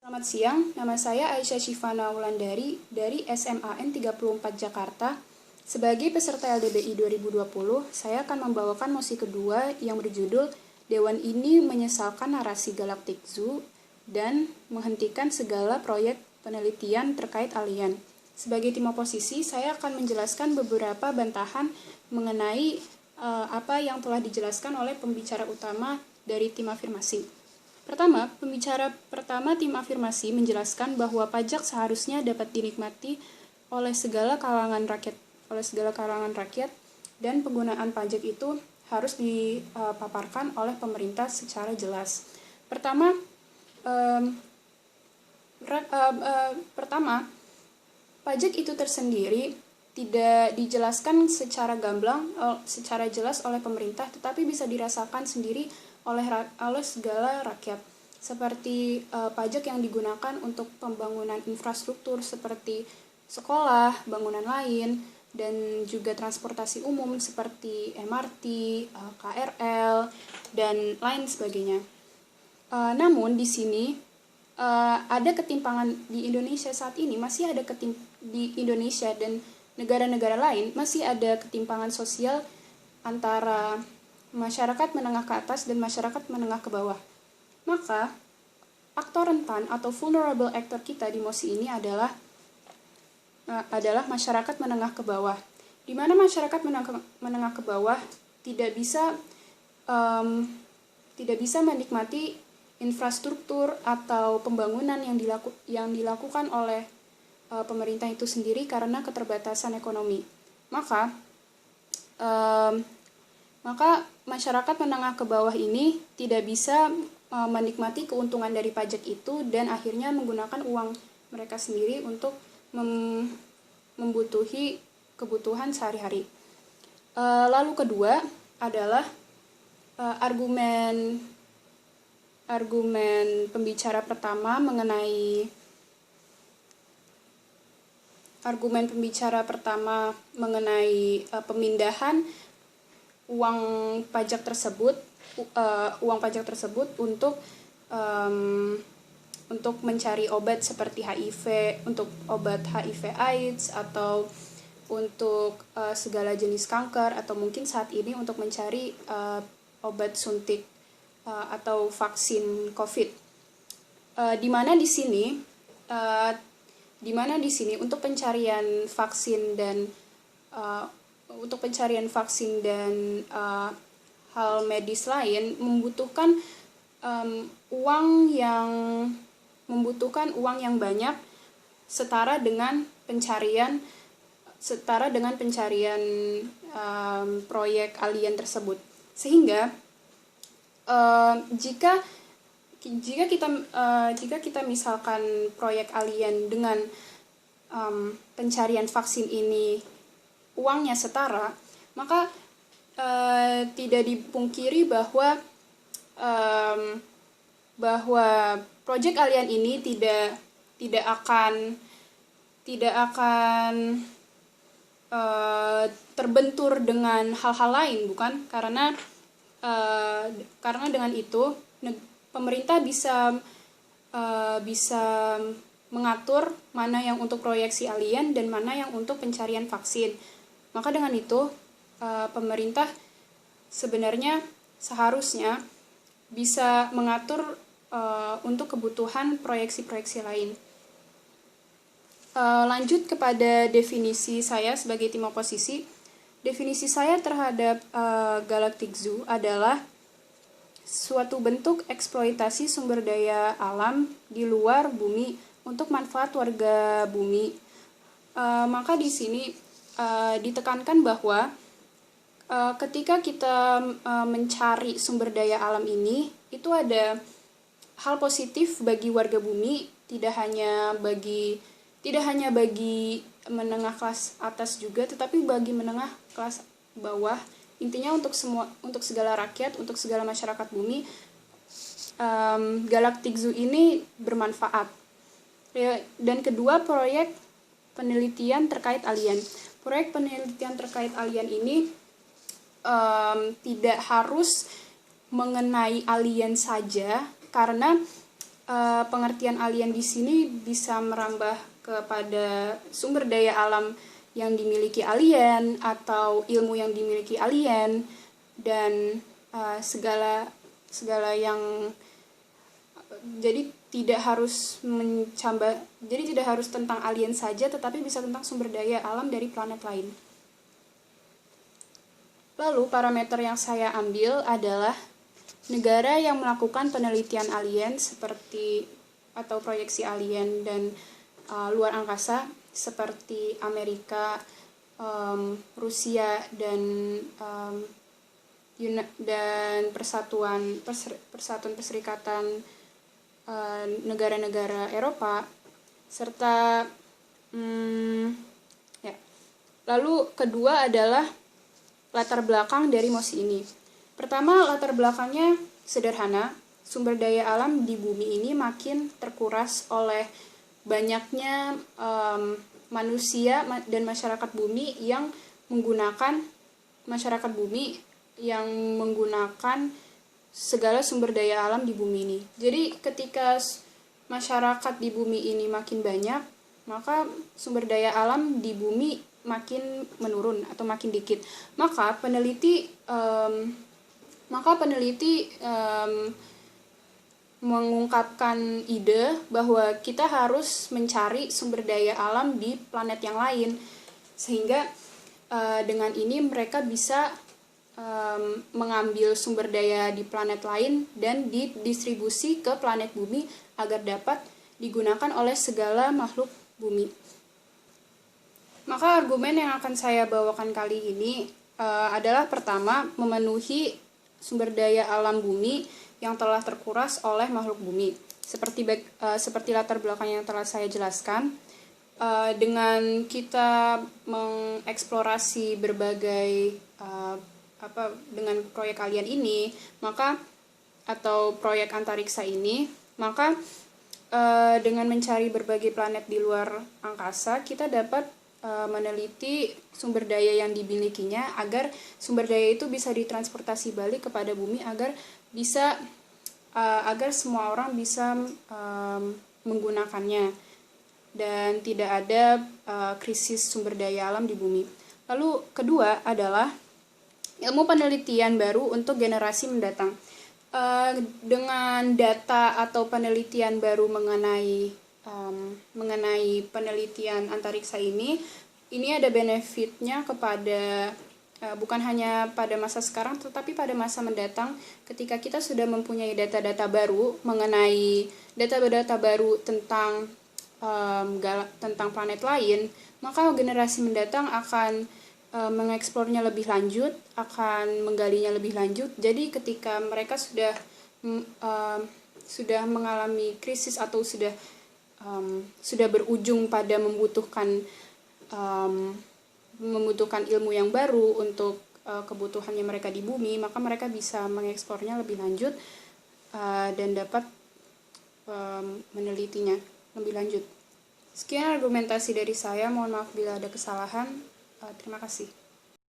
Selamat siang, nama saya Aisyah Syifana Wulandari dari SMAN 34 Jakarta. Sebagai peserta LDBI 2020, saya akan membawakan mosi kedua yang berjudul Dewan ini menyesalkan narasi Galactic Zoo dan menghentikan segala proyek penelitian terkait alien. Sebagai tim oposisi, saya akan menjelaskan beberapa bantahan mengenai apa yang telah dijelaskan oleh pembicara utama dari tim afirmasi. Pertama, pembicara pertama tim afirmasi menjelaskan bahwa pajak seharusnya dapat dinikmati oleh segala kalangan rakyat dan penggunaan pajak itu harus dipaparkan oleh pemerintah secara jelas. Pertama, pajak itu tersendiri tidak dijelaskan secara gamblang, secara jelas oleh pemerintah, tetapi bisa dirasakan sendiri oleh segala rakyat, seperti pajak yang digunakan untuk pembangunan infrastruktur seperti sekolah, bangunan lain, dan juga transportasi umum seperti MRT, KRL, dan lain sebagainya. Namun di sini ada ketimpangan di Indonesia saat ini, masih ada di Indonesia dan negara-negara lain masih ada ketimpangan sosial antara masyarakat menengah ke atas dan masyarakat menengah ke bawah. Maka, aktor rentan atau vulnerable actor kita di mosi ini adalah masyarakat menengah ke bawah. Di mana masyarakat menengah ke bawah tidak bisa menikmati infrastruktur atau pembangunan yang dilakukan oleh pemerintah itu sendiri karena keterbatasan ekonomi. Maka masyarakat menengah ke bawah ini tidak bisa menikmati keuntungan dari pajak itu dan akhirnya menggunakan uang mereka sendiri untuk membutuhi kebutuhan sehari-hari. Lalu kedua adalah argumen pembicara pertama mengenai pemindahan uang pajak tersebut untuk mencari obat seperti HIV, untuk obat HIV/AIDS atau untuk segala jenis kanker, atau mungkin saat ini untuk mencari obat suntik atau vaksin COVID. Di mana di sini untuk pencarian vaksin dan hal medis lain membutuhkan uang yang banyak setara dengan pencarian proyek alien tersebut. Sehingga jika kita misalkan proyek alien dengan pencarian vaksin ini uangnya setara, maka tidak dipungkiri bahwa proyek alien ini tidak akan terbentur dengan hal-hal lain, bukan? Karena dengan itu pemerintah bisa mengatur mana yang untuk proyeksi alien dan mana yang untuk pencarian vaksin. Maka dengan itu pemerintah sebenarnya seharusnya bisa mengatur untuk kebutuhan proyeksi-proyeksi lain. Lanjut kepada definisi saya sebagai tim oposisi. Definisi saya terhadap Galactic Zoo adalah suatu bentuk eksploitasi sumber daya alam di luar bumi untuk manfaat warga bumi. Maka di sini ditekankan bahwa ketika kita mencari sumber daya alam ini, itu ada hal positif bagi warga bumi, tidak hanya bagi menengah kelas atas juga, tetapi bagi menengah kelas bawah. Intinya untuk segala rakyat, untuk segala masyarakat bumi, Galactic Zoo ini bermanfaat. Dan kedua, proyek penelitian terkait alien. Proyek penelitian terkait alien ini tidak harus mengenai alien saja, karena pengertian alien di sini bisa merambah kepada sumber daya alam yang dimiliki alien atau ilmu yang dimiliki alien dan segala yang jadi tidak harus tentang alien saja, tetapi bisa tentang sumber daya alam dari planet lain. Lalu parameter yang saya ambil adalah negara yang melakukan penelitian alien seperti atau proyeksi alien dan luar angkasa seperti Amerika, Rusia dan Perserikatan negara-negara Eropa serta Lalu kedua adalah latar belakang dari MOSI ini. Pertama, latar belakangnya sederhana. Sumber daya alam di bumi ini makin terkuras oleh banyaknya manusia dan masyarakat bumi yang menggunakan segala sumber daya alam di bumi ini. Jadi ketika masyarakat di bumi ini makin banyak, maka sumber daya alam di bumi makin menurun atau makin dikit. Maka peneliti mengungkapkan ide bahwa kita harus mencari sumber daya alam di planet yang lain, sehingga dengan ini mereka bisa mengambil sumber daya di planet lain dan didistribusi ke planet bumi agar dapat digunakan oleh segala makhluk bumi. Maka argumen yang akan saya bawakan kali ini adalah pertama, memenuhi sumber daya alam bumi yang telah terkuras oleh makhluk bumi. Seperti latar belakang yang telah saya jelaskan, dengan kita mengeksplorasi berbagai dengan proyek alien ini, atau proyek antariksa ini, maka dengan mencari berbagai planet di luar angkasa, kita dapat meneliti sumber daya yang dimilikinya agar sumber daya itu bisa ditransportasi balik kepada bumi agar semua orang bisa menggunakannya dan tidak ada krisis sumber daya alam di bumi. Lalu kedua adalah ilmu penelitian baru untuk generasi mendatang. Dengan data atau penelitian baru mengenai penelitian antariksa ini ada benefitnya kepada bukan hanya pada masa sekarang tetapi pada masa mendatang, ketika kita sudah mempunyai data-data baru mengenai data-data baru tentang planet lain, maka generasi mendatang akan mengeksplornya lebih lanjut, akan menggalinya lebih lanjut. Jadi ketika mereka sudah mengalami krisis atau sudah berujung pada membutuhkan ilmu yang baru untuk kebutuhannya mereka di bumi, maka mereka bisa mengeksplornya lebih lanjut dan dapat menelitinya lebih lanjut. Sekian argumentasi dari saya, mohon maaf bila ada kesalahan. Terima kasih.